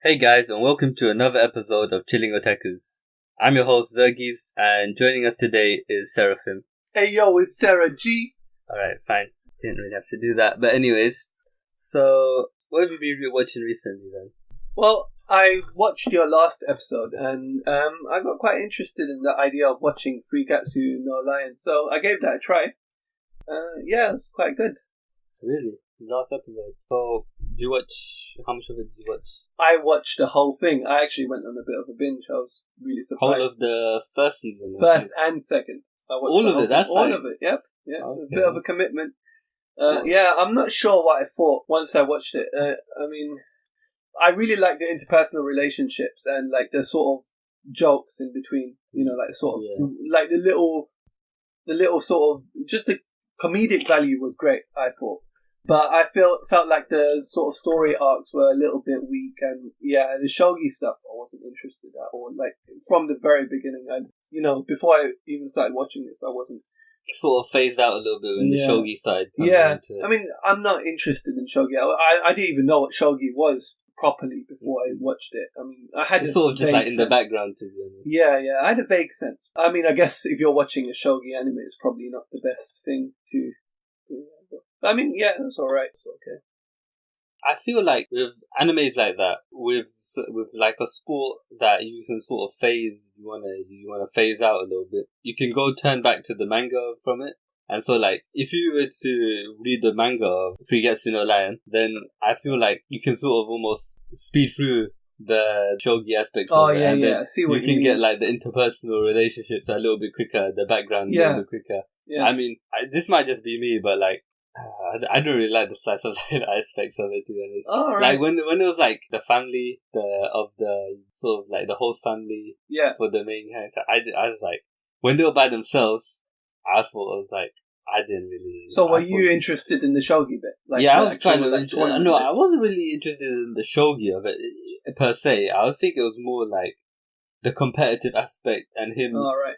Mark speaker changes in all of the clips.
Speaker 1: Hey guys, and welcome to another episode of Chilling Otakus. I'm your host Zergis, and joining us today is Seraphim.
Speaker 2: Hey yo, it's Sarah G.
Speaker 1: Alright, fine. Didn't really have to do that. But anyways, so what have you been watching recently then?
Speaker 2: Well, I watched your last episode and I got quite interested in the idea of watching Free Gatsu no Lion, so I gave that a try. Yeah, it was quite good.
Speaker 1: Really? Last episode. So, how much of it did you watch?
Speaker 2: I watched the whole thing. I actually went on a bit of a binge. I was really surprised.
Speaker 1: Whole of the first season?
Speaker 2: First and second. I watched
Speaker 1: all of it? That's
Speaker 2: all
Speaker 1: like...
Speaker 2: of it, yep. Yeah,
Speaker 1: okay.
Speaker 2: A bit of a commitment. Yeah, I'm not sure what I thought once I watched it. I mean, I really like the interpersonal relationships and like the sort of jokes in between. You know, like sort of like the little sort of just the comedic value was great. I thought. But I felt like the sort of story arcs were a little bit weak, and yeah, the shogi stuff I wasn't interested at all. Like from the very beginning, before I even started watching this, I wasn't
Speaker 1: sort of phased out a little bit when the shogi started.
Speaker 2: Yeah, I mean, I'm not interested in shogi. I didn't even know what shogi was properly before I watched it. I mean, I had
Speaker 1: it's sort of just like in the background, to be honest.
Speaker 2: Yeah, I had a vague sense. I mean, I guess if you're watching a shogi anime, it's probably not the best thing to. I mean, yeah, it's alright. It's okay.
Speaker 1: I feel like with animes like that, with like a sport that you can sort of phase, you wanna phase out a little bit. You can go turn back to the manga from it, and so like if you were to read the manga of Free Gatsu no Lion, then I feel like you can sort of almost speed through the shogi aspects of it, and then
Speaker 2: see what
Speaker 1: you can get like the interpersonal relationships a little bit quicker, the background a little bit quicker. Yeah. I mean, this might just be me, but like. I don't really like the slice of life aspects of it, to be honest.
Speaker 2: Oh, right.
Speaker 1: Like when it was like the family, the sort of like the host family, for the main character. I was like, when they were by themselves, I was like, I didn't really.
Speaker 2: So were you interested in the shogi bit? Like,
Speaker 1: yeah, I was kind of interested. No, I wasn't really interested in the shogi of it per se. I was thinking it was more like the competitive aspect and him,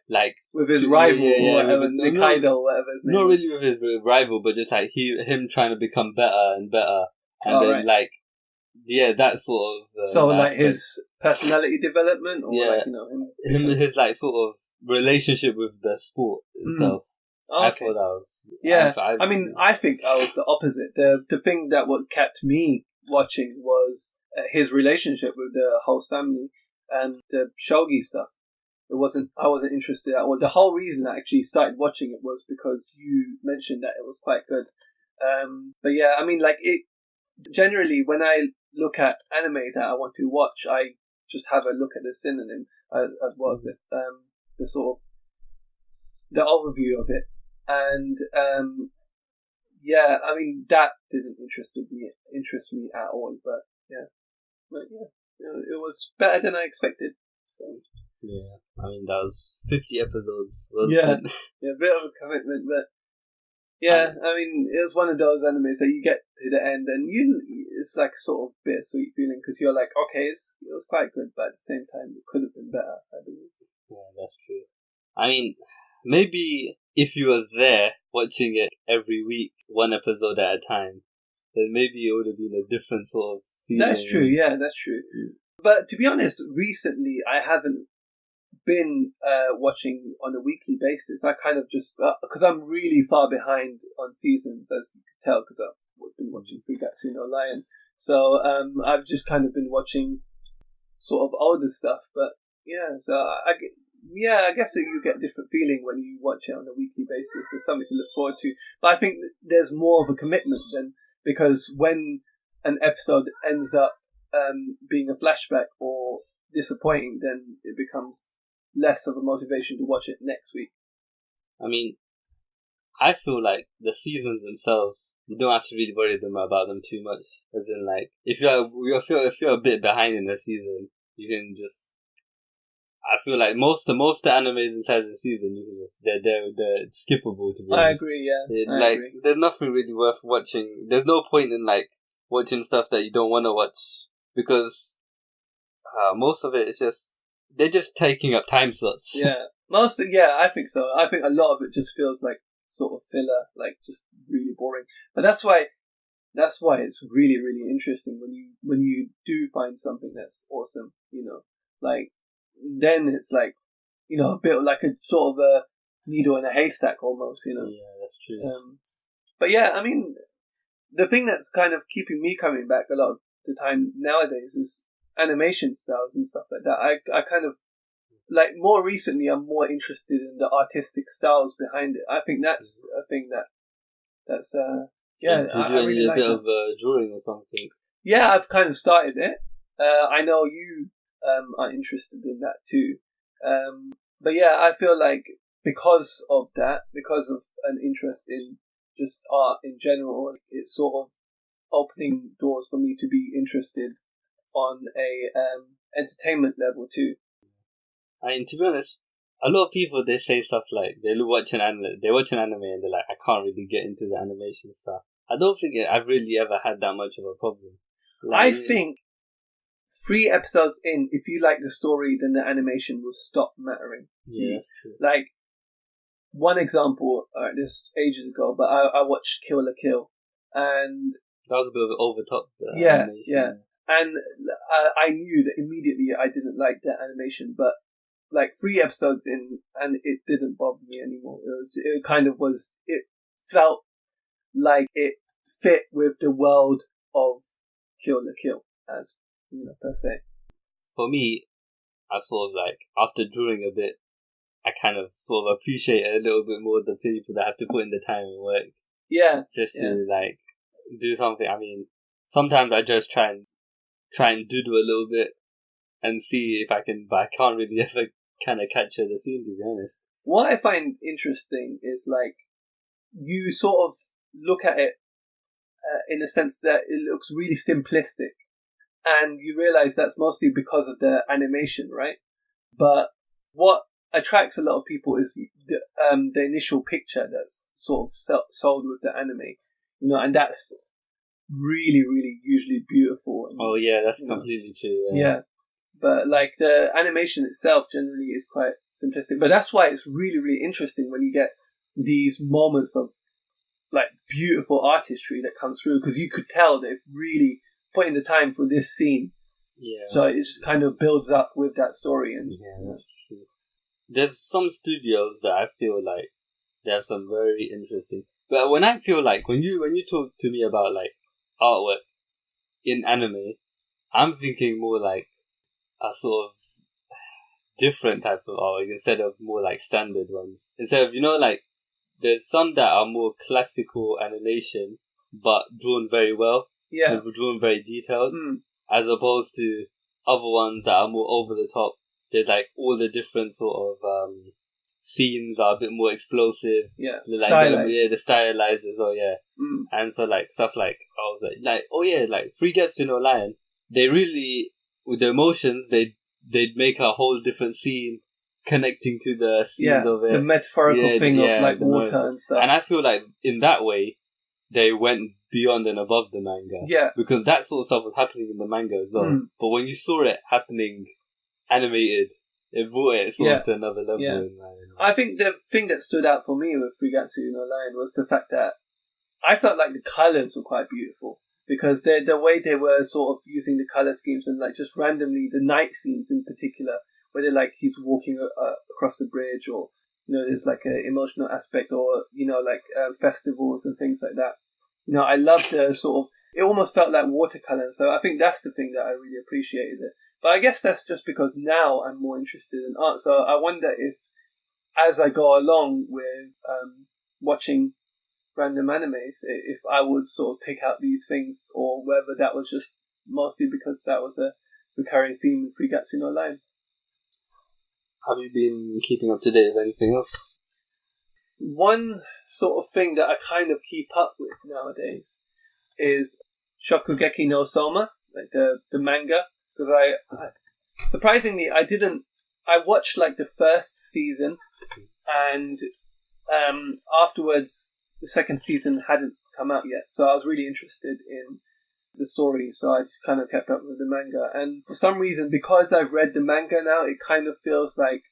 Speaker 1: like
Speaker 2: with his rival, whatever, Nikaido, whatever his name.
Speaker 1: Not really with his rival, but just like him trying to become better and better, and then like, that sort of.
Speaker 2: So like aspect. His personality development, or like,
Speaker 1: him his like sort of relationship with the sport itself.
Speaker 2: Okay.
Speaker 1: I thought that was.
Speaker 2: I mean, I think I was the opposite. The thing that what kept me watching was his relationship with the host family. And the shogi stuff, I wasn't interested at all. The whole reason I actually started watching it was because you mentioned that it was quite good. But yeah, I mean, like it. Generally, when I look at anime that I want to watch, I just have a look at the synonym. What was it? The sort of the overview of it, and I mean that didn't interest me at all. But yeah. It was better than I expected. So.
Speaker 1: Yeah, I mean that was 50 episodes.
Speaker 2: A bit of a commitment, but I mean it was one of those animes that you get to the end and it's like a sort of bittersweet feeling because you're like, okay, it was quite good, but at the same time it could have been better. I believe.
Speaker 1: Yeah, that's true. I mean, maybe if you was there watching it every week, one episode at a time, then maybe it would have been a different sort of.
Speaker 2: That's true, that's true. But to be honest, recently I haven't been watching on a weekly basis. I kind of just, because I'm really far behind on seasons, as you can tell, because I've been watching Free Gatsu no Lion. So I've just kind of been watching sort of older stuff. But I guess you get a different feeling when you watch it on a weekly basis. There's something to look forward to. But I think there's more of a commitment then, because when an episode ends up being a flashback or disappointing, then it becomes less of a motivation to watch it next week.
Speaker 1: I mean, I feel like the seasons themselves, you don't have to really worry about them too much. As in, like, if you're a bit behind in the season, you can just. I feel like most of the animes inside the season, they're skippable. To be honest.
Speaker 2: I agree. Yeah,
Speaker 1: I agree. There's nothing really worth watching. There's no point in like. Watching stuff that you don't want to watch because most of it is just they're just taking up time slots.
Speaker 2: Yeah, I think so. I think a lot of it just feels like sort of filler, like just really boring. But that's why that's why it's really, really interesting when you do find something that's awesome, like then it's like, a bit like a sort of a needle in a haystack almost,
Speaker 1: Yeah, that's true.
Speaker 2: But yeah, I mean, the thing that's kind of keeping me coming back a lot of the time nowadays is animation styles and stuff like that. I kind of like more recently. I'm more interested in the artistic styles behind it. I think that's a thing that's yeah.
Speaker 1: Do you do
Speaker 2: I really
Speaker 1: a
Speaker 2: like
Speaker 1: bit
Speaker 2: that.
Speaker 1: of drawing or something?
Speaker 2: Yeah, I've kind of started it. I know you are interested in that too. But yeah, I feel like because of an interest in just art in general, it's sort of opening doors for me to be interested on a entertainment level too.
Speaker 1: I mean, to be honest, a lot of people they say stuff like they watch an anime, and they're like, I can't really get into the animation stuff. I don't think I've really ever had that much of a problem.
Speaker 2: I
Speaker 1: Like,
Speaker 2: think 3 episodes in, if you like the story, then the animation will stop mattering.
Speaker 1: yeah, that's true.
Speaker 2: Like, one example, this ages ago, but I watched Kill la Kill, and
Speaker 1: That was a bit of over top.
Speaker 2: yeah,
Speaker 1: Animation.
Speaker 2: yeah, and I knew that immediately I didn't like that animation, but like 3 episodes in, and it didn't bother me anymore. It felt like it fit with the world of Kill la Kill, as per se.
Speaker 1: For me, I sort of like after drawing a bit, I kind of sort of appreciate it a little bit more the people that have to put in the time and work
Speaker 2: Yeah,
Speaker 1: just to like do something. I mean, sometimes I just try and doodle a little bit and see if I can, but I can't really ever kind of capture the scene, to be honest.
Speaker 2: what I find interesting is like you sort of look at it in a sense that it looks really simplistic, and you realize that's mostly because of the animation, right? But what attracts a lot of people is the initial picture that's sort of sold with the anime, and that's really, really usually beautiful. And,
Speaker 1: Oh yeah, that's completely true.
Speaker 2: yeah. But like the animation itself generally is quite simplistic. But that's why it's really, really interesting when you get these moments of like beautiful artistry that comes through, because you could tell they've really put in the time for this scene.
Speaker 1: Yeah.
Speaker 2: So it just kind of builds up with that story. And
Speaker 1: Yeah, that's true. There's some studios that I feel like they have some very interesting. But when I feel like when you talk to me about like artwork in anime, I'm thinking more like a sort of different types of artwork instead of more like standard ones. Instead of like there's some that are more classical animation but drawn very well.
Speaker 2: yeah,
Speaker 1: Drawn very detailed, as opposed to other ones that are more over the top. There's like all the different sort of scenes are a bit more explosive.
Speaker 2: yeah,
Speaker 1: Like
Speaker 2: stylized.
Speaker 1: the stylized as well, yeah. And so like stuff like I was like oh yeah, like Free Gatsu no Lion. They really with the emotions they'd make a whole different scene connecting to the scenes of it.
Speaker 2: The metaphorical thing of like water and stuff.
Speaker 1: And I feel like in that way they went beyond and above the manga.
Speaker 2: Yeah.
Speaker 1: Because that sort of stuff was happening in the manga as well. But when you saw it happening animated, it brought it sort of to another level.
Speaker 2: Yeah. I think the thing that stood out for me with Fugatsu no Lion was the fact that I felt like the colours were quite beautiful. Because the way they were sort of using the colour schemes and like just randomly the night scenes in particular, whether like he's walking across the bridge or there's like an emotional aspect or like festivals and things like that. I love the sort of, it almost felt like watercolor. So I think that's the thing that I really appreciated it. But I guess that's just because now I'm more interested in art. So I wonder if, as I go along with watching random animes, if I would sort of pick out these things, or whether that was just mostly because that was a recurring theme in Fugatsu no Lion.
Speaker 1: Have you been keeping up to date with anything else?
Speaker 2: One sort of thing that I kind of keep up with nowadays is Shokugeki no Soma, like the manga, because I surprisingly I watched like the first season, and afterwards the second season hadn't come out yet, so I was really interested in the story, so I just kind of kept up with the manga. And for some reason, because I've read the manga now, it kind of feels like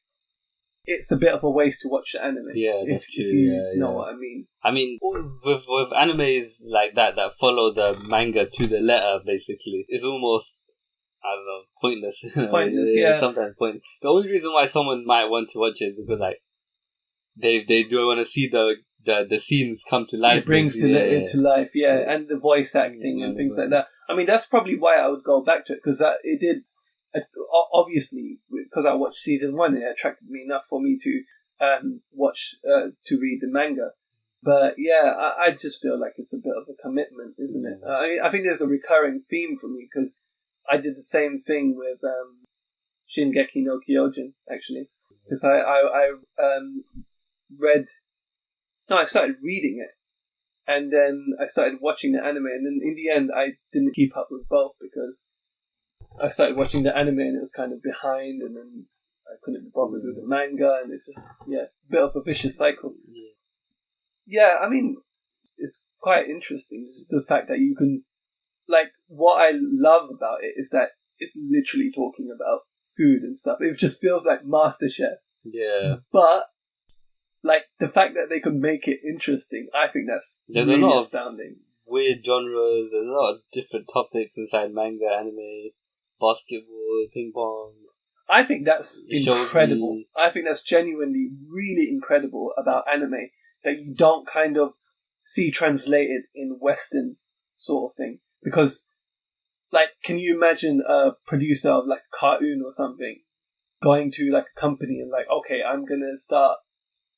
Speaker 2: it's a bit of a waste to watch the anime.
Speaker 1: Yeah,
Speaker 2: if
Speaker 1: that's true.
Speaker 2: you know what I mean.
Speaker 1: I mean, with animes like that follow the manga to the letter, basically, it's almost, I don't know, pointless.
Speaker 2: Pointless, yeah.
Speaker 1: Sometimes pointless. The only reason why someone might want to watch it is because, like, they do want to see the scenes come to life.
Speaker 2: It brings to life, and the voice acting and things like that. I mean, that's probably why I would go back to it, because it did. Obviously, because I watched season 1, it attracted me enough for me to to read the manga. But yeah, I just feel like it's a bit of a commitment, isn't it? I think there's a recurring theme for me, because I did the same thing with Shingeki no Kyojin, actually, because I started reading it, and then I started watching the anime, and then in the end I didn't keep up with both, because I started watching the anime and it was kind of behind, and then I couldn't be bothered with the manga, and it's just, a bit of a vicious cycle. Yeah, I mean, it's quite interesting, just the fact that you can, like, what I love about it is that it's literally talking about food and stuff. It just feels like MasterChef.
Speaker 1: Yeah.
Speaker 2: But, like, the fact that they can make it interesting, I think that's really astounding.
Speaker 1: Weird genres, there's a lot of different topics inside manga, anime, basketball, ping pong.
Speaker 2: I think that's incredible. I think that's genuinely really incredible about anime, that you don't kind of see translated in Western sort of thing. Because, like, can you imagine a producer of, like, a cartoon or something going to, like, a company and, like, okay, I'm gonna start,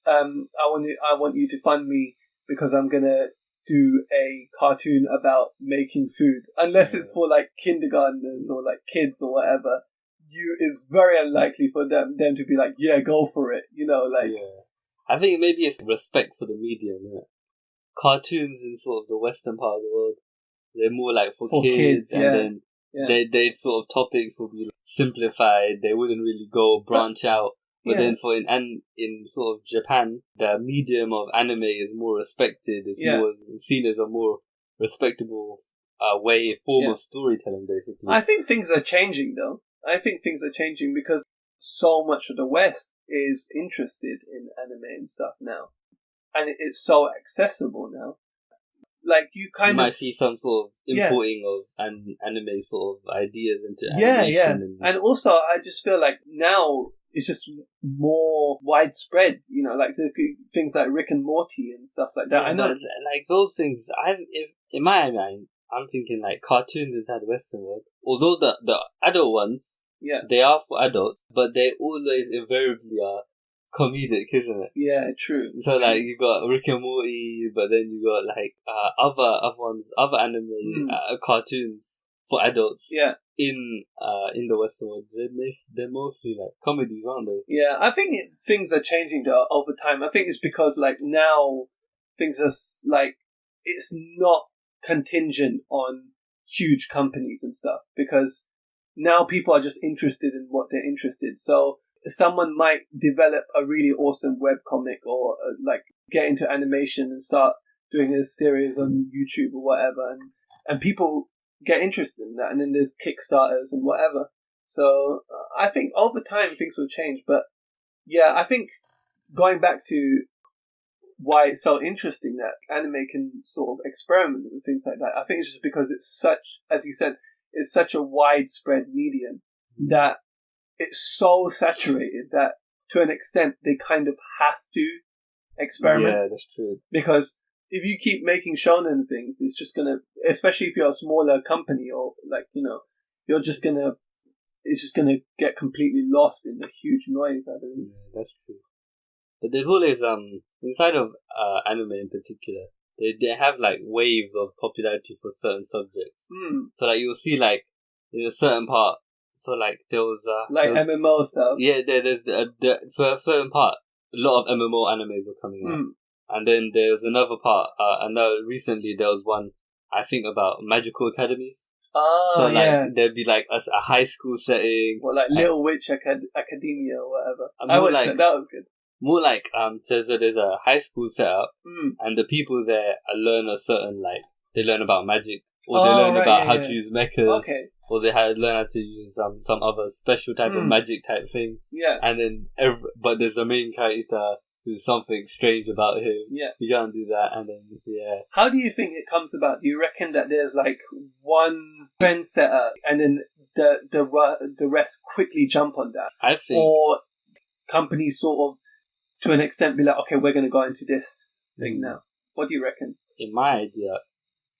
Speaker 2: I want you to fund me because I'm gonna do a cartoon about making food. Unless it's for, like, kindergartners or, like, kids or whatever, it's very unlikely for them to be like, yeah, go for it, you know, like.
Speaker 1: Yeah. I think maybe it's respect for the medium, isn't it? Cartoons in sort of the Western part of the world, they're more like for kids, and then they sort of topics will be simplified. They wouldn't really go branch out. But then in sort of Japan, the medium of anime is more respected. It's more seen as a more respectable form of storytelling, basically.
Speaker 2: I think things are changing, though. I think things are changing because so much of the West is interested in anime and stuff now. And it's so accessible now. Like, you might
Speaker 1: see some sort of importing of anime sort of ideas into animation.
Speaker 2: And also, I just feel like now it's just more widespread, you know, like the things like Rick and Morty and stuff like that.
Speaker 1: Yeah, I know, like those things. In my mind, I'm thinking like cartoons inside the Western world. Although the adult ones, they are for adults, but they always invariably are comedic, isn't it?
Speaker 2: Yeah, true.
Speaker 1: So like you got Rick and Morty, but then you got like other anime cartoons for adults.
Speaker 2: Yeah.
Speaker 1: In the Western world, they're mostly like comedies, aren't they?
Speaker 2: Yeah, I think things are changing though over time. I think it's because like now things are like it's not contingent on huge companies and stuff, because now people are just interested in what they're interested. So someone might develop a really awesome webcomic or like get into animation and start doing a series on YouTube or whatever, and people get interested in that, and then there's Kickstarters and whatever. So I think over time things will change, but yeah, I think going back to why it's so interesting that anime can sort of experiment with things like that, I think it's just because it's such, as you said, it's such a widespread medium that it's so saturated that to an extent they kind of have to experiment.
Speaker 1: Yeah, that's true.
Speaker 2: Because if you keep making shonen things, it's just gonna, especially if you're a smaller company or like, you know, it's just gonna get completely lost in the huge noise, I believe.
Speaker 1: Yeah, that's true. But there's always inside of anime in particular, they have like waves of popularity for certain subjects. So like you'll see like in a certain part. So like there was
Speaker 2: MMO stuff.
Speaker 1: Yeah, there's for a certain part, a lot of MMO animes were coming out. And then there's another part, I know recently there was one, I think, about magical academies.
Speaker 2: Oh,
Speaker 1: so, like, there'd be, like, a high school setting.
Speaker 2: Well, like Little Witch Academia or whatever. I watched that was good.
Speaker 1: More like, so there's a high school setup, and the people there learn a certain, like, they learn about magic, or they learn about how to use mechas.
Speaker 2: Okay.
Speaker 1: or they had learn how to use some other special type of magic type thing.
Speaker 2: Yeah.
Speaker 1: And then but there's a main character who's something strange about him.
Speaker 2: Yeah.
Speaker 1: You can't do that, and then
Speaker 2: How do you think it comes about? Do you reckon that there's like one trendsetter, and then the rest quickly jump on that?
Speaker 1: I think,
Speaker 2: or companies sort of, to an extent, be like, okay, we're going to go into this thing now. What do you reckon?
Speaker 1: in my idea,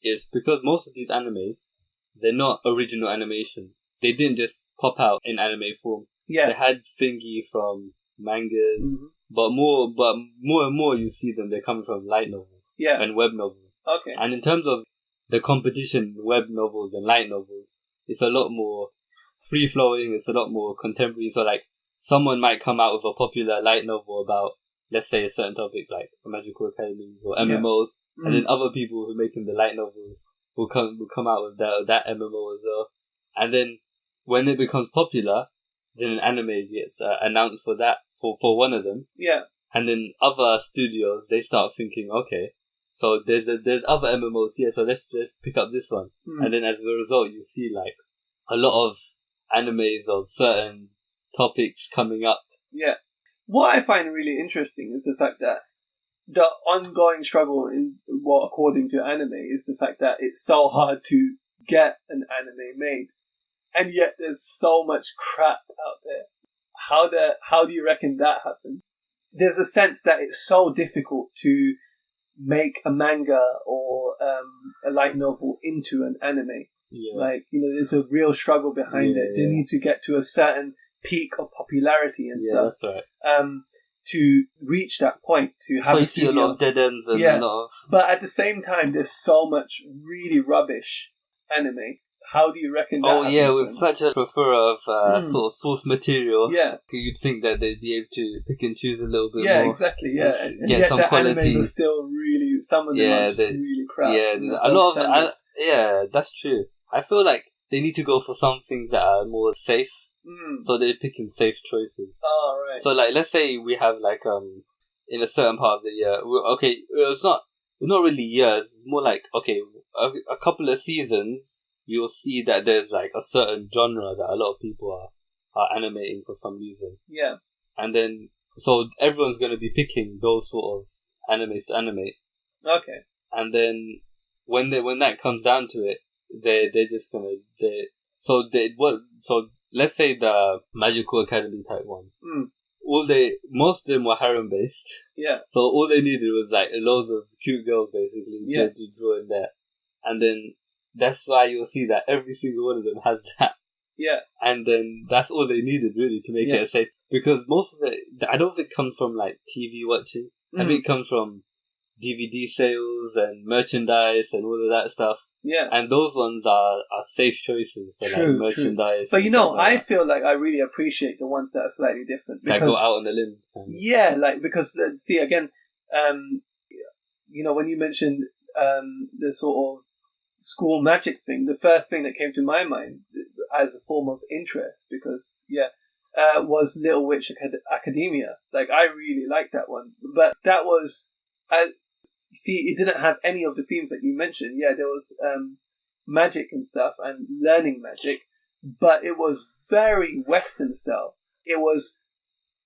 Speaker 1: is because most of these animes, they're not original animations. They didn't just pop out in anime form.
Speaker 2: Yeah.
Speaker 1: They had thingy from mangas, but more and more you see them, they're coming from light novels and web novels.
Speaker 2: Okay.
Speaker 1: And in terms of the competition, web novels and light novels, it's a lot more free flowing. It's a lot more contemporary. So like, someone might come out with a popular light novel about, let's say, a certain topic like magical academies or MMOs, and then other people who are making the light novels will come out with that MMO as well. And then when it becomes popular, then an anime gets announced for that for one of them.
Speaker 2: Yeah.
Speaker 1: And then other studios, they start thinking, okay, so there's other MMOs here, so let's just pick up this one. And then as a result, you see like a lot of animes of certain topics coming up.
Speaker 2: Yeah. What I find really interesting is the fact that the ongoing struggle according to anime, is the fact that it's so hard to get an anime made, and yet there's so much crap out there. How do you reckon that happens? There's a sense that it's so difficult to make a manga or a light novel into an anime.
Speaker 1: Yeah.
Speaker 2: Like, there's a real struggle behind it. They need to get to a certain peak of popularity and stuff.
Speaker 1: That's right.
Speaker 2: To reach that point, to have
Speaker 1: so you see a lot of dead ends and a lot of...
Speaker 2: But at the same time, there's so much really rubbish anime. How do you reckon that happens
Speaker 1: with such a plethora of sort of source material, you'd think that they'd be able to pick and choose a little bit more.
Speaker 2: Yeah, exactly, and
Speaker 1: get
Speaker 2: yet
Speaker 1: some
Speaker 2: the
Speaker 1: quality.
Speaker 2: animes are still really, some of them are just really crap.
Speaker 1: Yeah, a lot of... that's true. I feel like they need to go for some things that are more safe. So they're picking safe choices.
Speaker 2: Oh, right.
Speaker 1: So like, let's say we have like in a certain part of the year, it's not really years. It's more like, okay, a couple of seasons, you'll see that there's like a certain genre that a lot of people are animating for some reason.
Speaker 2: Yeah.
Speaker 1: And then so everyone's going to be picking those sort of animes to animate.
Speaker 2: Okay.
Speaker 1: And then when that comes down to it, they're just gonna so let's say the Magical Academy type ones. Most of them were harem based.
Speaker 2: Yeah.
Speaker 1: So all they needed was like loads of cute girls basically to draw in there. And then that's why you'll see that every single one of them has that.
Speaker 2: Yeah.
Speaker 1: And then that's all they needed really to make it a safe, because most of it, I don't think it comes from like TV watching. I think it comes from DVD sales and merchandise and all of that stuff. Yeah. And those ones are safe choices for like merchandise.
Speaker 2: But I feel like I really appreciate the ones that are slightly different.
Speaker 1: That go out on the limb.
Speaker 2: Yeah, like, because, see, again, when you mentioned the sort of school magic thing, the first thing that came to my mind as a form of interest, because, was Little Witch Academia. Like, I really liked that one. But that was... See, it didn't have any of the themes that you mentioned. Yeah, there was magic and stuff and learning magic, but it was very Western style. It was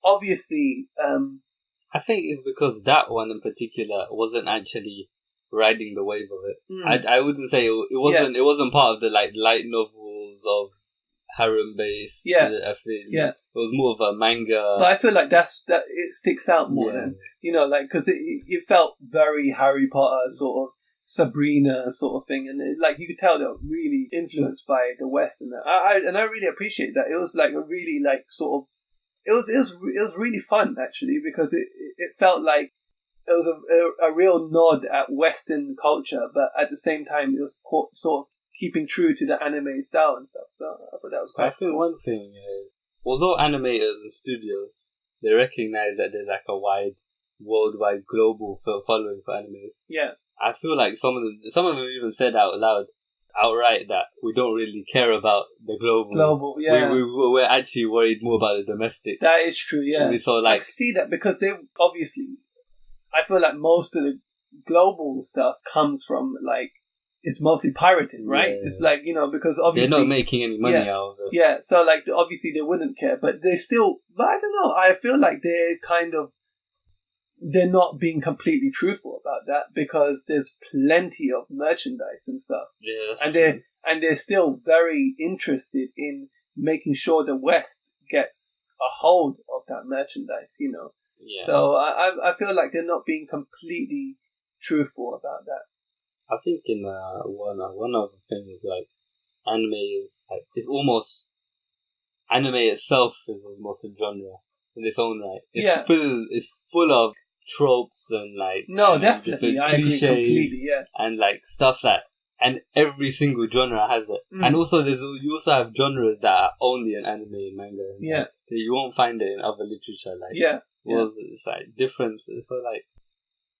Speaker 2: obviously...
Speaker 1: I think it's because that one in particular wasn't actually riding the wave of it. I wouldn't say it wasn't. It wasn't part of the like light novels of harem based. It was more of a manga.
Speaker 2: But I feel like that it sticks out more than because it felt very Harry Potter sort of Sabrina sort of thing, and you could tell they were really influenced by the West, and I really appreciate that. It was like a really like sort of it was really fun actually, because it felt like it was a real nod at Western culture, but at the same time it was sort of keeping true to the anime style and stuff. So I thought that was quite cool.
Speaker 1: I think one thing is, although animators and studios, they recognize that there's like a worldwide global following for animes.
Speaker 2: Yeah.
Speaker 1: I feel like some of them even said outright that we don't really care about the global. We're actually worried more about the domestic.
Speaker 2: That is true, yeah.
Speaker 1: So
Speaker 2: I see that, because they obviously, I feel like most of the global stuff comes from like it's mostly pirated, right?
Speaker 1: Yeah.
Speaker 2: It's like, because obviously
Speaker 1: they're not making any money out of it.
Speaker 2: Yeah, so like obviously they wouldn't care, but they still. But I don't know. I feel like they're not being completely truthful about that because there's plenty of merchandise and stuff.
Speaker 1: Yeah,
Speaker 2: and they're still very interested in making sure the West gets a hold of that merchandise.
Speaker 1: Yeah.
Speaker 2: So I feel like they're not being completely truthful about that.
Speaker 1: I think in one of the things like anime is like anime itself is almost a genre in its own right. It's full of tropes and like
Speaker 2: definitely I agree completely,
Speaker 1: and like stuff like, and every single genre has it. And also you also have genres that are only in anime and manga.
Speaker 2: Yeah.
Speaker 1: Like, you won't find it in other literature. Like it's like different. So like,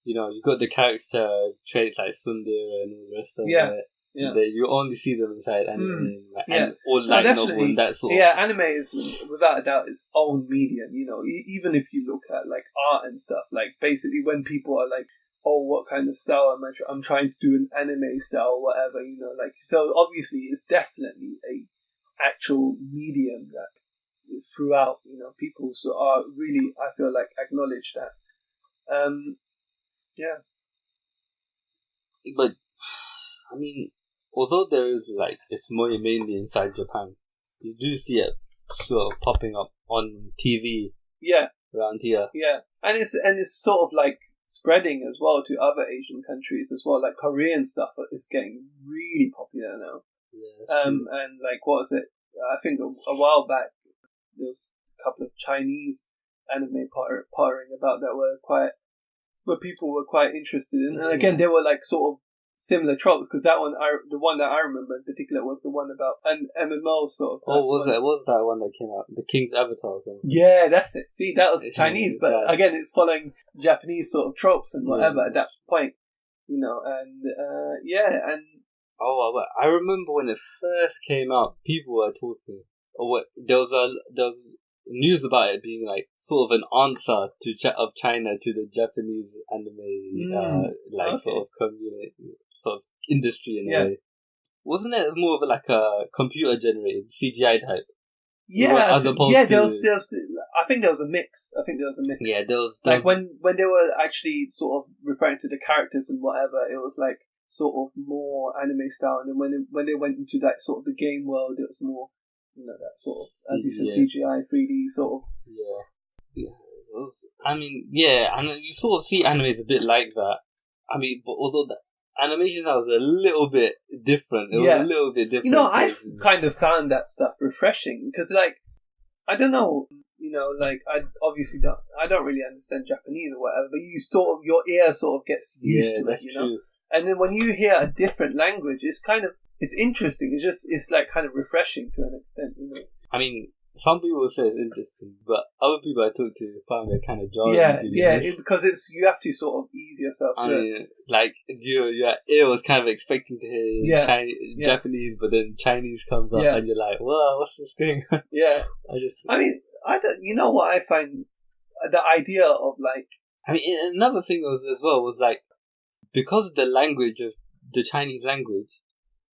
Speaker 1: you got the character traits like tsundere and all the rest of it. Yeah. You only see them inside anime and or light novel and that sort of.
Speaker 2: Yeah, anime is without a doubt its own medium. Even if you look at like art and stuff, like basically when people are like, oh, what kind of style am I? I'm trying to do an anime style or whatever. Like so. Obviously, it's definitely a actual medium that throughout people are really, I feel like, acknowledge that. Yeah.
Speaker 1: But I mean, although there is like it's more mainly inside Japan, you do see it sort of popping up on TV.
Speaker 2: Yeah.
Speaker 1: Around here.
Speaker 2: Yeah, and it's sort of like spreading as well to other Asian countries as well. Like Korean stuff is getting really popular now.
Speaker 1: Yeah.
Speaker 2: And like what was it? I think a while back there was a couple of Chinese anime pottering about that where people were quite interested in, and again they were like sort of similar tropes because the one that I remember in particular was the one about an MMO sort of.
Speaker 1: What was that one that came out? The King's Avatar or something?
Speaker 2: Yeah, that's it. See, that was Chinese, but again, it's following Japanese sort of tropes and whatever at that point, and and.
Speaker 1: Oh, I remember when it first came out, people were talking. There was news about it being like sort of an answer of China to the Japanese anime, sort of community, sort of industry in a way. Wasn't it more of like a computer generated CGI type?
Speaker 2: Yeah, there was. I think there was a mix.
Speaker 1: Yeah, there was
Speaker 2: like when they were actually sort of referring to the characters and whatever, it was like sort of more anime style, and then when they went into that sort of the game world, it was more. That sort of, as you said, CGI, 3D sort of.
Speaker 1: Yeah. I mean, and you sort of see animes a bit like that. I mean, but although the animation now was a little bit different. It was a little bit different.
Speaker 2: I've kind of found that stuff refreshing because, like, I don't know, like, I obviously don't really understand Japanese or whatever, but you sort of, your ear sort of gets used to it,
Speaker 1: true.
Speaker 2: And then when you hear a different language, it's interesting. It's like kind of refreshing to an extent,
Speaker 1: I mean, some people say it's interesting, but other people I talk to find it kind of jarring.
Speaker 2: Because you have to sort of ease yourself.
Speaker 1: I mean, like your ear was kind of expecting to hear Japanese, but then Chinese comes up, and you're like, "Wow, what's this thing?"
Speaker 2: Yeah, I don't. You know what I find the idea of like.
Speaker 1: I mean, another thing was like because of the language of the Chinese language.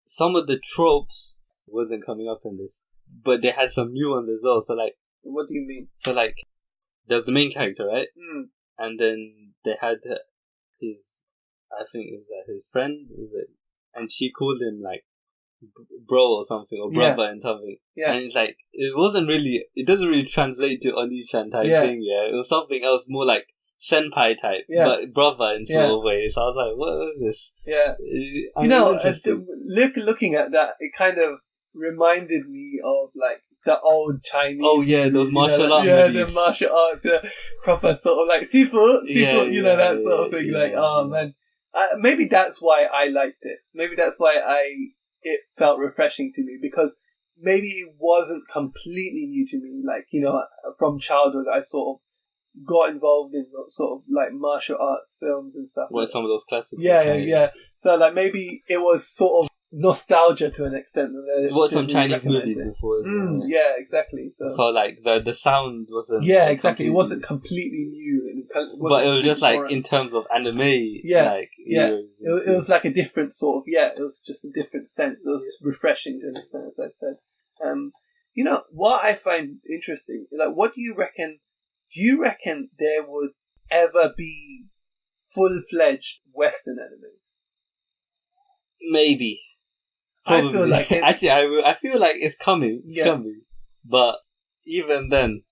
Speaker 1: Some of the tropes wasn't coming up in this, but they had some new ones as well. So like,
Speaker 2: what do you mean?
Speaker 1: So like, there's the main character, right? And then they had I think it was his friend, and she called him like bro or something, or brother and something. Yeah. And it's like it doesn't really translate to Oni-chan type thing. Yeah, it was something else more like senpai type, but brother in sort of way. So I was like, what is this?
Speaker 2: Yeah. Looking at that, it kind of reminded me of like the old Chinese.
Speaker 1: Oh yeah, those martial arts.
Speaker 2: Yeah, the martial arts, proper sort of like sifu, that sort of thing. Oh man, maybe that's why I liked it. Maybe that's why it felt refreshing to me because maybe it wasn't completely new to me. Like from childhood, I sort of got involved in sort of like martial arts films and stuff.
Speaker 1: What some of those classics?
Speaker 2: Yeah. So like maybe it was sort of nostalgia to an extent.
Speaker 1: You watched some Chinese movies before.
Speaker 2: Yeah, exactly. So
Speaker 1: like the sound wasn't.
Speaker 2: Yeah, exactly. It wasn't completely new,
Speaker 1: but it was just like in terms of anime. Like,
Speaker 2: it was like a different sort of. Yeah, it was just a different sense. It was refreshing to an extent, as I said. You know what I find interesting? Like, what do you reckon? Do you reckon there would ever be full-fledged Western animes?
Speaker 1: Maybe. Probably. I feel like actually, I feel like it's coming. It's coming. But even then,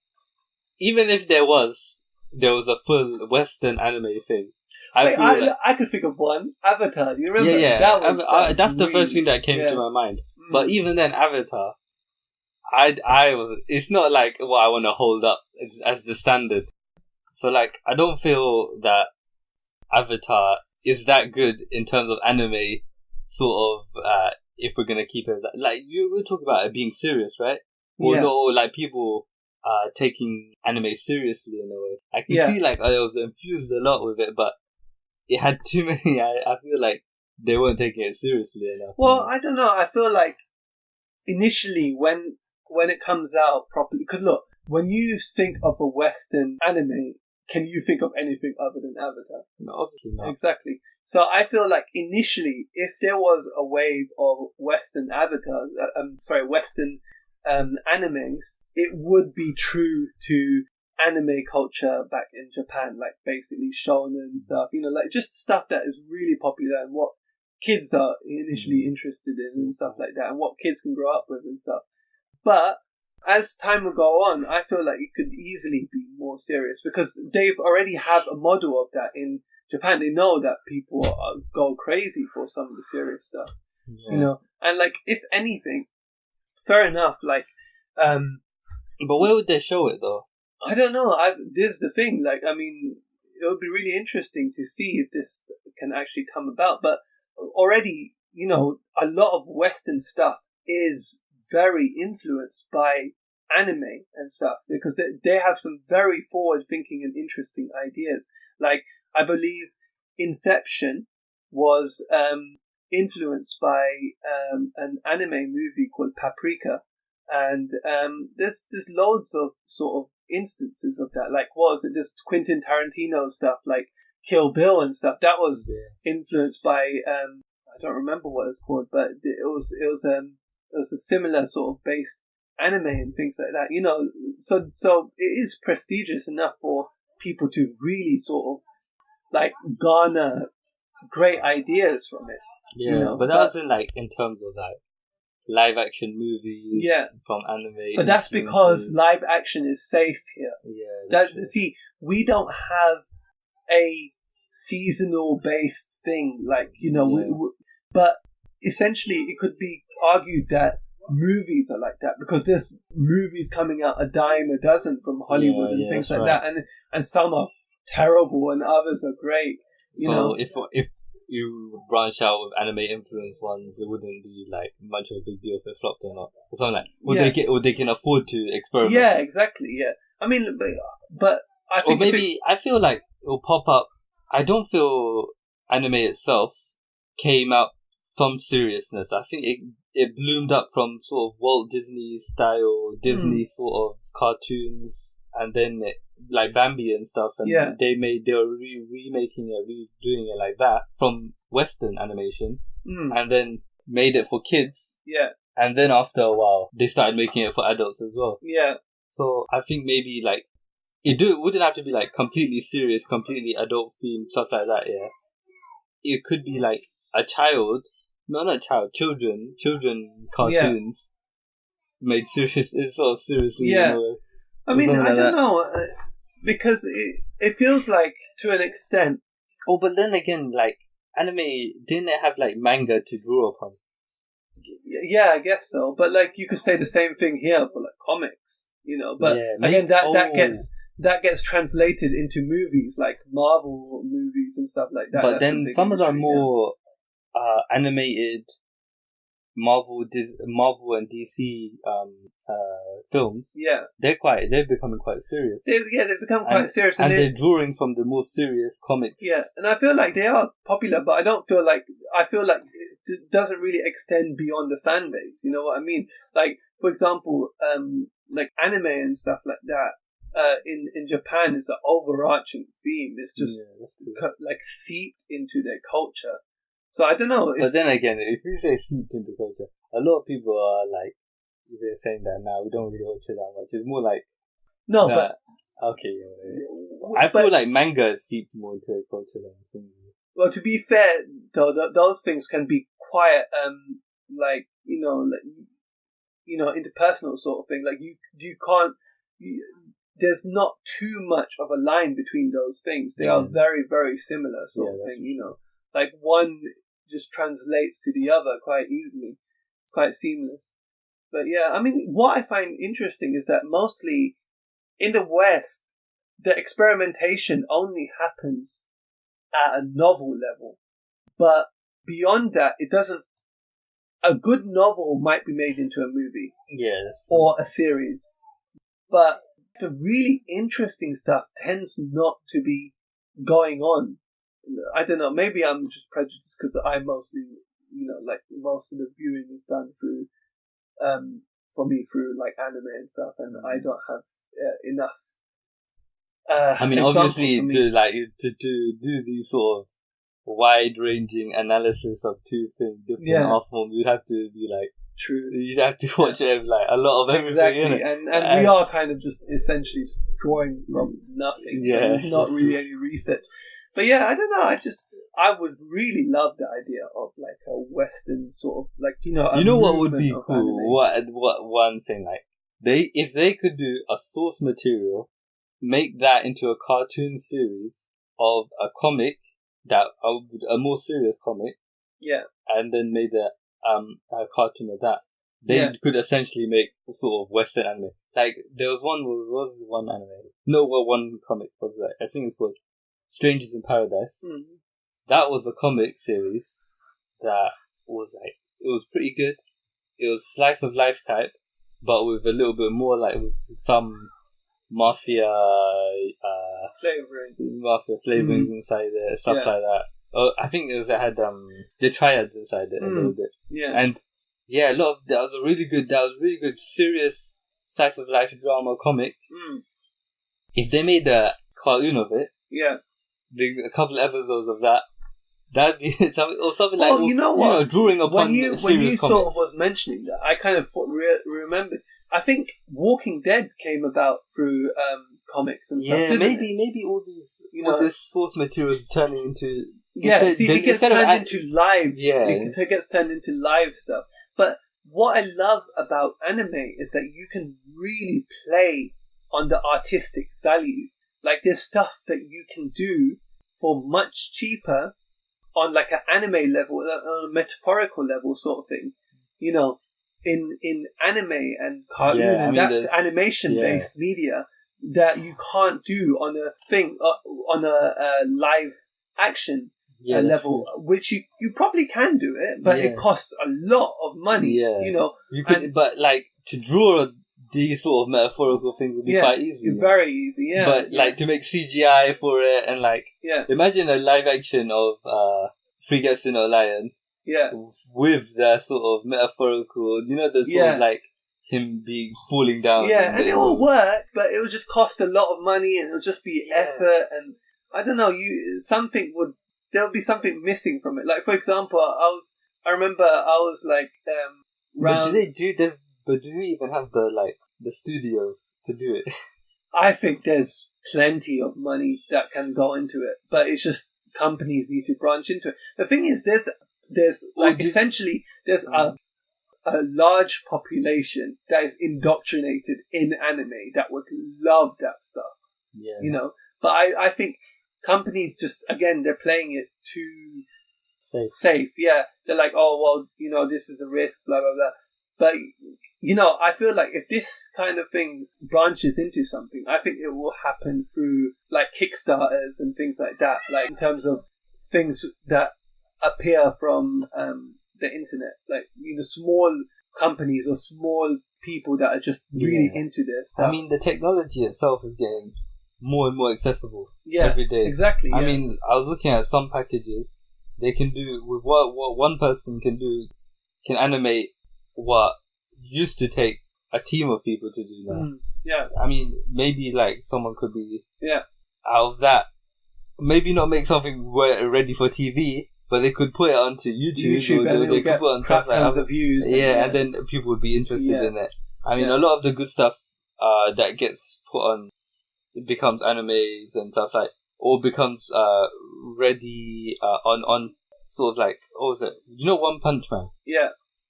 Speaker 1: even if there was a full Western anime thing,
Speaker 2: I could think of one. Avatar. Do you remember?
Speaker 1: Yeah. That's the first thing that came to my mind. But even then, Avatar, I was. It's not like what I want to hold up as the standard. So like, I don't feel that Avatar is that good in terms of anime. Sort of, if we're gonna keep it like you were talking about it being serious, right? Or no, like people taking anime seriously in a way. I can see like I was infused a lot with it, but it had too many. I feel like they weren't taking it seriously enough.
Speaker 2: Well, I don't know. I feel like initially when it comes out properly, because look, when you think of a Western anime, can you think of anything other than Avatar?
Speaker 1: No, obviously not.
Speaker 2: Exactly. So I feel like initially, if there was a wave of Western Western animes, it would be true to anime culture back in Japan, like basically shonen stuff, you know, like just stuff that is really popular and what kids are initially interested in and stuff like that, and what kids can grow up with and stuff. But as time will go on, I feel like it could easily be more serious because they've already have a model of that in Japan. They know that people go crazy for some of the serious stuff, you know. And like, if anything, fair enough. Like,
Speaker 1: but where would they show it though?
Speaker 2: I don't know. This is the thing. Like, I mean, it would be really interesting to see if this can actually come about. But already, you know, a lot of Western stuff is very influenced by anime and stuff because they have some very forward-thinking and interesting ideas. Like, I believe Inception was influenced by an anime movie called Paprika, and there's loads of sort of instances of that. Like, what was it? This Quentin Tarantino stuff, like Kill Bill and stuff. That was influenced by I don't remember what it's called, but it was a similar sort of based anime and things like that. You know, so it is prestigious enough for people to really sort of like garner great ideas from it.
Speaker 1: Yeah,
Speaker 2: you know?
Speaker 1: but that wasn't like in terms of like live action movies from anime.
Speaker 2: But that's because live action is safe here. See, we don't have a seasonal based thing, like, you know, but essentially it could be argued that movies are like that because there's movies coming out a dime a dozen from Hollywood and things like that, and some are terrible and others are great. You know,
Speaker 1: if you branch out with anime influence ones, it wouldn't be like much of a big deal if it flopped or not. Or something like, they can afford to experiment.
Speaker 2: Yeah, exactly. Yeah, I mean, but I think,
Speaker 1: or maybe I feel like it'll pop up. I don't feel anime itself came out from seriousness. I think it bloomed up from sort of Walt Disney style, Disney sort of cartoons, and then like Bambi and stuff, and they were remaking it, redoing it like that from Western animation, and then made it for kids. Yeah, and then after a while, they started making it for adults as well. Yeah, so I think maybe like it wouldn't have to be like completely serious, completely adult themed stuff like that. Yeah, it could be like a child. No, not child. Children cartoons made serious. It's sort of seriously. Yeah,
Speaker 2: I mean, I don't know because it feels like to an extent.
Speaker 1: Oh, but then again, like anime didn't it have like manga to draw upon?
Speaker 2: Yeah, I guess so. But like you could say the same thing here for like comics, you know. But again, that gets translated into movies like Marvel movies and stuff like that.
Speaker 1: But then some of them are more. Animated Marvel and DC films. Yeah, they're becoming quite serious.
Speaker 2: They've become quite serious,
Speaker 1: and they're drawing from the more serious comics.
Speaker 2: Yeah, and I feel like they are popular, but I feel like doesn't really extend beyond the fan base. You know what I mean? Like, for example, like anime and stuff like that. In Japan, it's an overarching theme. It's just like seeped into their culture. So I don't know.
Speaker 1: But then again, if you say seeped into culture, a lot of people are like, they're saying that now we don't really watch it that much. It's more like but okay. I feel like manga is seeped more into culture than things.
Speaker 2: Well, to be fair, though, those things can be quite like interpersonal sort of thing. Like you can't. There's not too much of a line between those things. They are very, very similar sort of thing. You know, like one just translates to the other quite easily, quite seamless. But yeah, I mean, what I find interesting is that mostly in the West, the experimentation only happens at a novel level. But beyond that, it doesn't. A good novel might be made into a movie, or a series, but the really interesting stuff tends not to be going on. I don't know. Maybe I'm just prejudiced because I mostly, like most of the viewing is done through. For me through like anime and stuff, and I don't have enough.
Speaker 1: I mean, obviously, to do these sort of wide-ranging analysis of different art forms, you'd have to be like
Speaker 2: true.
Speaker 1: You'd have to watch like a lot of everything.
Speaker 2: Exactly, and we are kind of just essentially just drawing from nothing. Not really any research. But yeah, I don't know. I would really love the idea of like a Western sort of like
Speaker 1: what would be cool? Anime. What one thing like if they could do a source material, make that into a cartoon series of a comic a more serious comic, and then made a cartoon of that. They could essentially make sort of Western anime. Like there was one anime. No, one comic was that? I think it's called Strangers in Paradise.
Speaker 2: Mm-hmm.
Speaker 1: That was a comic series that was like, it was pretty good. It was slice of life type, but with a little bit more like with some mafia flavorings inside it, stuff like that. I think it had the triads inside it a little bit.
Speaker 2: Yeah.
Speaker 1: And a lot of that was really good serious slice of life drama comic. If they made a cartoon of it, a couple of episodes of that'd be something, or something like.
Speaker 2: Well, you know what?
Speaker 1: Drawing upon
Speaker 2: when you sort of was mentioning that, I kind of remembered. I think Walking Dead came about through comics and stuff.
Speaker 1: Yeah, maybe all these this source material is turning into.
Speaker 2: It gets turned into live. Yeah, it gets turned into live stuff. But what I love about anime is that you can really play on the artistic value. Like there's stuff that you can do for much cheaper on like an anime level, on a metaphorical level sort of thing. In anime and cartoon and animation based media that you can't do on a thing on a live action level, which you probably can do it, but it costs a lot of money.
Speaker 1: You could, but like to draw these sort of metaphorical things would be quite easy.
Speaker 2: Very easy, But
Speaker 1: like to make CGI for it and like imagine a live action of Three Gets to Know a Lion. With the sort of metaphorical, the sort of like him being falling down.
Speaker 2: And it will work, but it will just cost a lot of money and it'll just be effort and I don't know, there'll be something missing from it. Like for example, I remember I was like
Speaker 1: But do they even have the studios to do it?
Speaker 2: I think there's plenty of money that can go into it, but it's just companies need to branch into it. The thing is, there's a large population that is indoctrinated in anime that would love that stuff. But I think companies just, again, they're playing it too safe. They're like, oh well, this is a risk, blah blah blah. But I feel like if this kind of thing branches into something, I think it will happen through like Kickstarters and things like that, like in terms of things that appear from the internet, like small companies or small people that are just really into this stuff.
Speaker 1: I mean, the technology itself is getting more and more accessible every day.
Speaker 2: Exactly.
Speaker 1: I mean, I was looking at some packages they can do with what one person can do, can animate what used to take a team of people to do now.
Speaker 2: Yeah.
Speaker 1: I mean, maybe like someone could be out of that. Maybe not make something ready for TV, but they could put it onto YouTube or
Speaker 2: and
Speaker 1: they could put it on stuff like
Speaker 2: tons of views.
Speaker 1: and then people would be interested in it. I mean, a lot of the good stuff that gets put on, it becomes animes and stuff like, or becomes ready on sort of like, what was it? You know, One Punch Man.
Speaker 2: Yeah.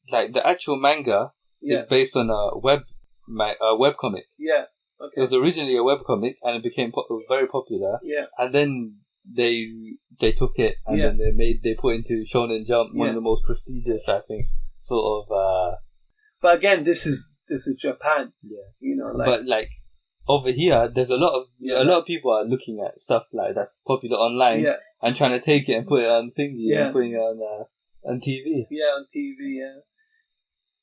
Speaker 1: Like the actual manga is based on a web comic.
Speaker 2: Yeah. Okay.
Speaker 1: It was originally a webcomic and it became very popular.
Speaker 2: Yeah.
Speaker 1: And then they took it and then they put it into Shonen Jump, one of the most prestigious, I think, sort of.
Speaker 2: But again, this is Japan.
Speaker 1: Yeah.
Speaker 2: You know,
Speaker 1: but like over here, there's a lot of people are looking at stuff like that's popular online and trying to take it and put it on thingy and putting it on TV.
Speaker 2: Yeah, on TV. Yeah.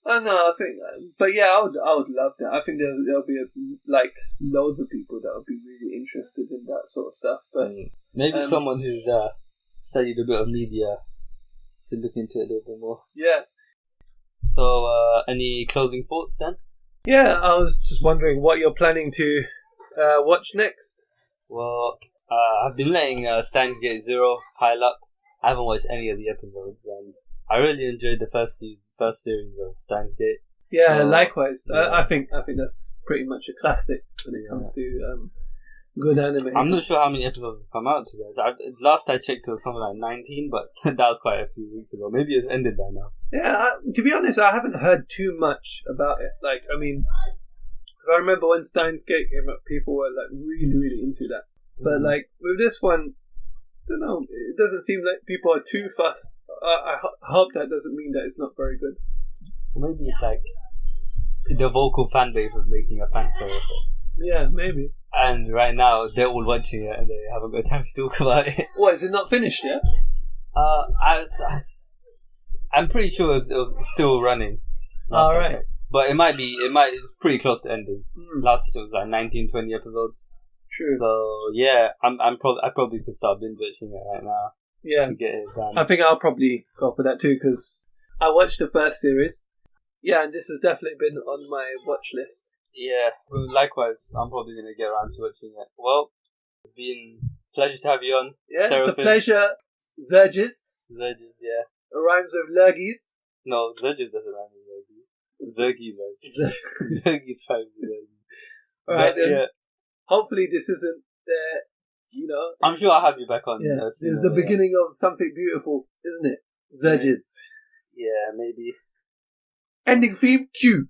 Speaker 2: I know. I think, but I would love that. I think there'll be like loads of people that would be really interested in that sort of stuff. But
Speaker 1: maybe someone who's studied a bit of media can look into it a little bit more.
Speaker 2: Yeah.
Speaker 1: So, any closing thoughts, Dan?
Speaker 2: Yeah, I was just wondering what you're planning to watch next.
Speaker 1: Well, I've been letting Steins Gate 0 pile up. I haven't watched any of the episodes, and I really enjoyed the first series of Steins Gate.
Speaker 2: Yeah, so, likewise. Yeah. I think that's pretty much a classic when it comes to good anime.
Speaker 1: I'm not sure how many episodes have come out to this. Last I checked, it was something like 19, but that was quite a few weeks ago. Maybe it's ended by now.
Speaker 2: Yeah, to be honest, I haven't heard too much about it. Like, I mean, because I remember when Steins Gate came up, people were like really, really into that. But like with this one, I don't know. It doesn't seem like people are too fussed. I hope that doesn't mean that it's not very good.
Speaker 1: Or maybe it's like the vocal fan base is making a fan show of it.
Speaker 2: Yeah, maybe.
Speaker 1: And right now they're all watching it and they haven't got time to talk about it.
Speaker 2: What, is it not finished yet?
Speaker 1: I'm pretty sure it's still running.
Speaker 2: Alright.
Speaker 1: But it's pretty close to ending. Last it was like 19, 20 episodes.
Speaker 2: True.
Speaker 1: So yeah, I probably could start binge watching it right now.
Speaker 2: Yeah.
Speaker 1: To get it done.
Speaker 2: I think I'll probably go for that too because I watched the first series. Yeah, and this has definitely been on my watch list.
Speaker 1: Yeah, likewise, I'm probably going to get around to watching it. Well, it's been a pleasure to have you on.
Speaker 2: Yeah,
Speaker 1: Seraphim.
Speaker 2: It's a pleasure. Zerges,
Speaker 1: yeah.
Speaker 2: It rhymes with Lurgies.
Speaker 1: No, Zerges doesn't rhyme with Lurgies. Zergies rhymes. Zergies rhymes with Lurgies.
Speaker 2: Alright then. Yeah. Hopefully this isn't
Speaker 1: I'm sure I'll have you back on.
Speaker 2: Yeah, it's the beginning of something beautiful, isn't it? Zerges.
Speaker 1: Yeah, maybe.
Speaker 2: Ending theme, cue.